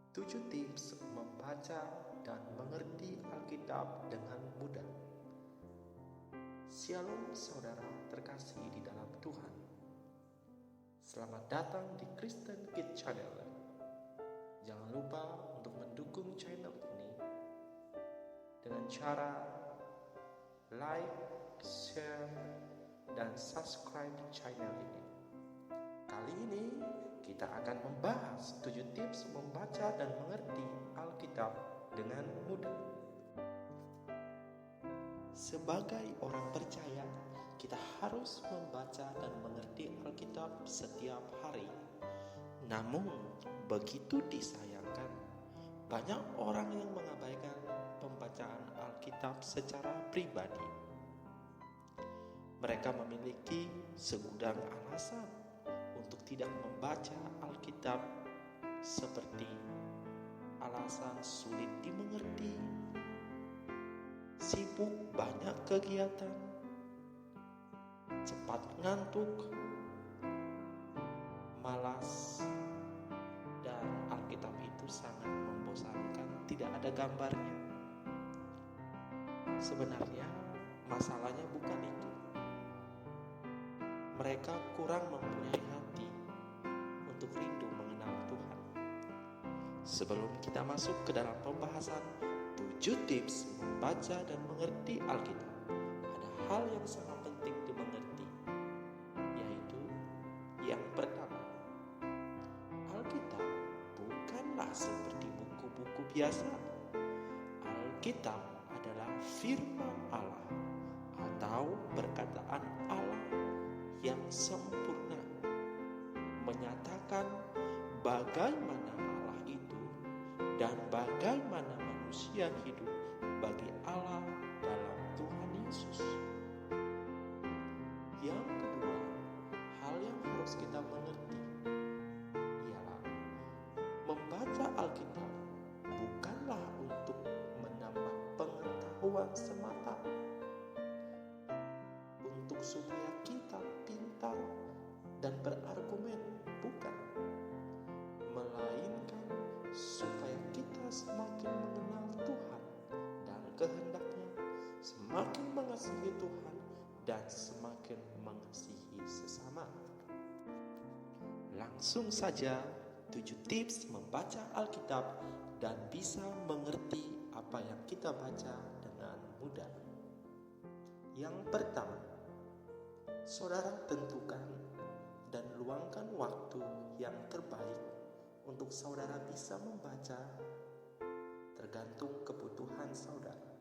7 tips membaca dan mengerti Alkitab dengan mudah. Shalom saudara terkasih di dalam Tuhan. Selamat datang di Kristen Kid Channel. Jangan lupa untuk mendukung channel ini dengan cara like, share, dan subscribe channel ini. Kali ini kita akan membahas 7 tips membaca dan mengerti Alkitab dengan mudah. Sebagai orang percaya, kita harus membaca dan mengerti Alkitab setiap hari. Namun, begitu disayangkan, banyak orang yang mengabaikan pembacaan Alkitab secara pribadi. Mereka memiliki segudang alasan untuk tidak membaca Alkitab, seperti alasan sulit dimengerti, sibuk banyak kegiatan, cepat ngantuk, malas, dan Alkitab itu sangat membosankan, tidak ada gambarnya. Sebenarnya masalahnya bukan itu. Mereka kurang mempunyai hati untuk rindu mengenal Tuhan. Sebelum kita masuk ke dalam pembahasan 7 tips membaca dan mengerti Alkitab, ada hal yang sangat penting dimengerti, yaitu yang pertama, Alkitab bukanlah seperti buku-buku biasa. Alkitab adalah firman Allah atau perkataan Allah yang sempurna, menyatakan bagaimana Allah itu dan bagaimana manusia hidup bagi Allah dalam Tuhan Yesus. Yang kedua, hal yang harus kita mengerti ialah membaca Alkitab bukanlah untuk menambah pengetahuan semata, untuk supaya kita pintar dan berargumen, bukan, melainkan supaya kita semakin mengenal Tuhan dan kehendaknya, semakin mengasihi Tuhan dan semakin mengasihi sesama. Langsung saja 7 tips membaca Alkitab dan bisa mengerti apa yang kita baca dengan mudah. Yang pertama, saudara tentukan dan luangkan waktu yang terbaik untuk saudara bisa membaca, tergantung kebutuhan saudara.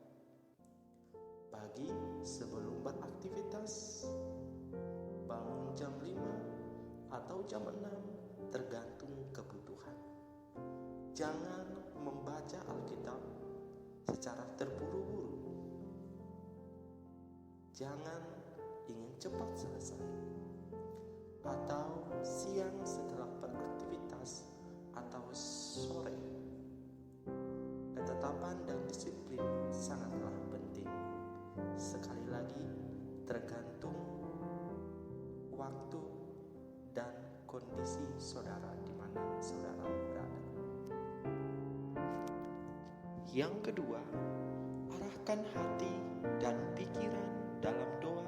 Pagi sebelum beraktivitas, bangun jam 5 atau jam 6, tergantung kebutuhan. Jangan membaca Alkitab secara terburu-buru. Jangan ingin cepat selesai, atau siang setelah beraktivitas, atau sore. Ketetapan dan disiplin sangatlah penting. Sekali lagi, tergantung waktu dan kondisi saudara di mana saudara berada. Yang kedua, arahkan hati dan pikiran dalam doa.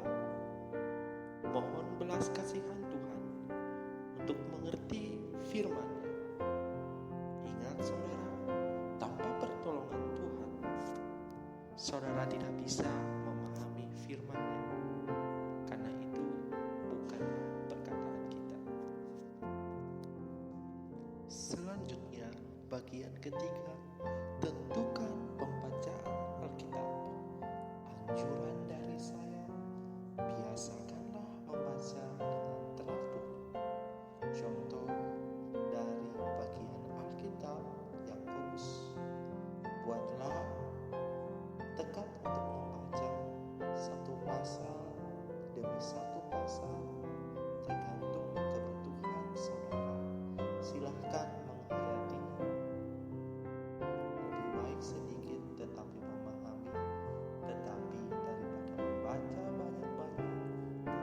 Mohon belas kasihan Tuhan untuk mengerti firman-Nya. Ingat saudara, tanpa pertolongan Tuhan, saudara tidak bisa memahami firman-Nya, karena itu bukan perkataan kita. Selanjutnya, bagian ketiga, tentukan pembacaan Alkitab. Anjuran dari saya, biasakanlah membaca dengan teratur. Contoh dari bagian Alkitab Yakobus, buatlah tekad untuk membaca satu pasal demi satu pasal, tergantung kebutuhan saudara. Silahkan menghayatinya. Lebih baik sedikit tetapi memahami, tetapi daripada membaca banyak-banyak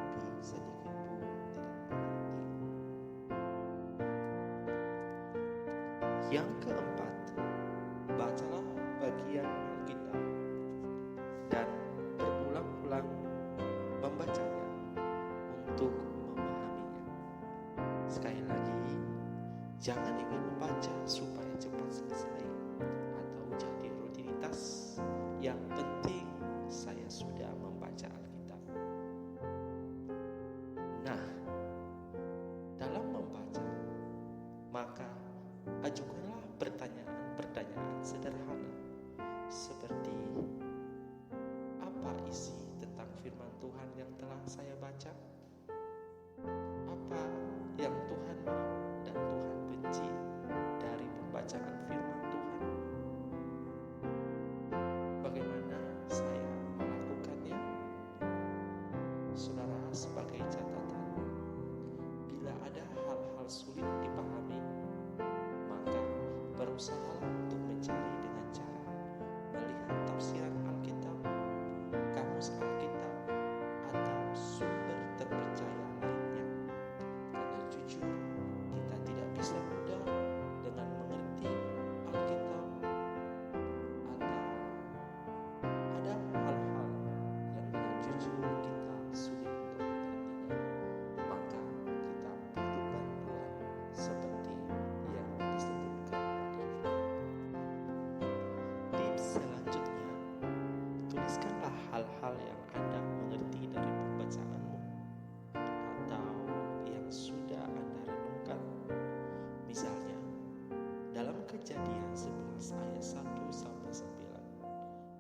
tapi sedikit pun tidak mengerti. Yang keempat, bacalah bagian Alkitab dan berulang-ulang membacanya untuk memahaminya. Sekali lagi, jangan ingin membaca supaya cepat selesai atau jadi rutinitas. Yang penting saya sudah membaca Alkitab. Nah, dalam membaca, maka ajukanlah pertanyaan-pertanyaan sederhana seperti apa isi tentang firman Tuhan yang telah saya baca? Apa yang Tuhan mau dan Tuhan benci dari pembacaan firman Tuhan? Bagaimana saya melakukannya? Saudara, sebagai catatan, bila ada hal-hal sulit dipahami, maka berusahalah untuk mencari dengan cara melihat tafsiran Alkitab, kamus Alkitab, atau sumber terpercaya lainnya. Karena jujur, kita tidak bisa mudah dengan mengerti Alkitab, atau ada hal-hal yang dengan jujur kita sulit untuk mengertinya. Maka kita butuh bantuan seperti yang disebutkan tadi. Tips selanjutnya, tuliskanlah hal-hal yang Anda mengerti dari pembacaanmu atau yang sudah Anda renungkan. Misalnya, dalam Kejadian 11 ayat 1-9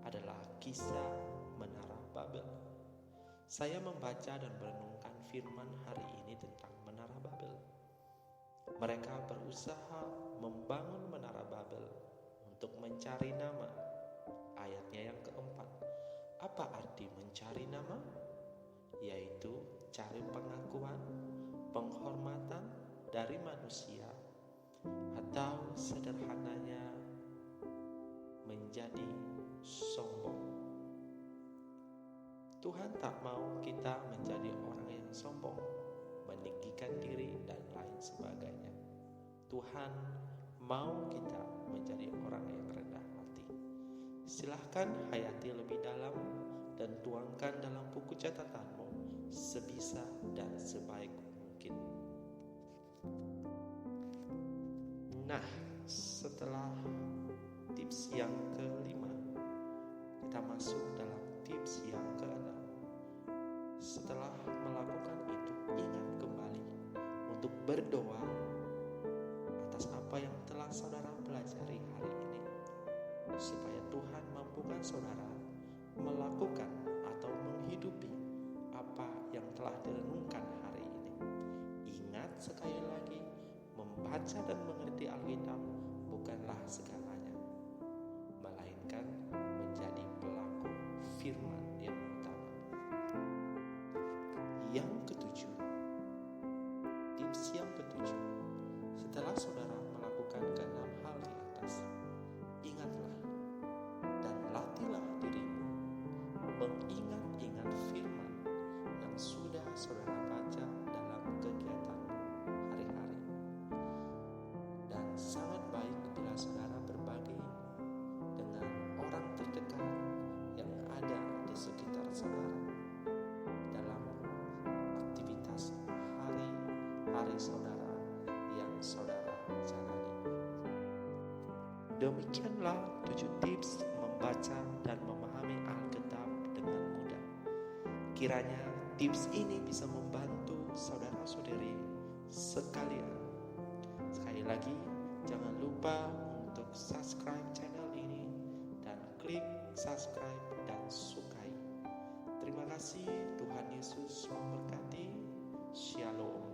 adalah kisah Menara Babel. Saya membaca dan merenungkan firman hari ini tentang Menara Babel. Mereka berusaha membangun Menara Babel untuk mencari nama. Ayatnya yang keempat. Apa arti mencari nama? Yaitu cari pengakuan, penghormatan dari manusia, atau sederhananya menjadi sombong. Tuhan tak mau kita menjadi orang yang sombong, meninggikan diri, dan lain sebagainya. Tuhan mau kita menjadi orang yang rendah hati. Silahkan hayati lebih dalam dan tuangkan dalam buku catatanmu sebisa dan sebaik mungkin. Nah, setelah tips yang kelima, kita masuk dalam tips yang keenam. Setelah melakukan itu, ingat kembali untuk berdoa atas apa yang telah saudara pelajari hari ini, supaya Tuhan mampukan saudara melakukan atau menghidupi apa yang telah direnungkan hari ini. Ingat sekali lagi, membaca dan mengerti Alkitab bukanlah segalanya, melainkan menjadi pelaku firman yang utama. Yang ketujuh, tips yang ketujuh, setelah saudara melakukan keenam hal di atas, ingatlah dan latihlah dirimu mengingat-ingat firman yang sudah saudara baca dalam kegiatanmu hari-hari. Dan sangat baik bila saudara berbagi dengan orang terdekat yang ada di sekitar saudara dalam aktivitas hari-hari saudara yang saudara jalani. Demikianlah 7 tips membaca dan memahami Alkitab dengan mudah. Kiranya tips ini bisa membantu saudara-saudari sekalian. Sekali lagi, jangan lupa untuk subscribe channel ini dan klik subscribe dan sukai. Terima kasih, Tuhan Yesus memberkati. Shalom.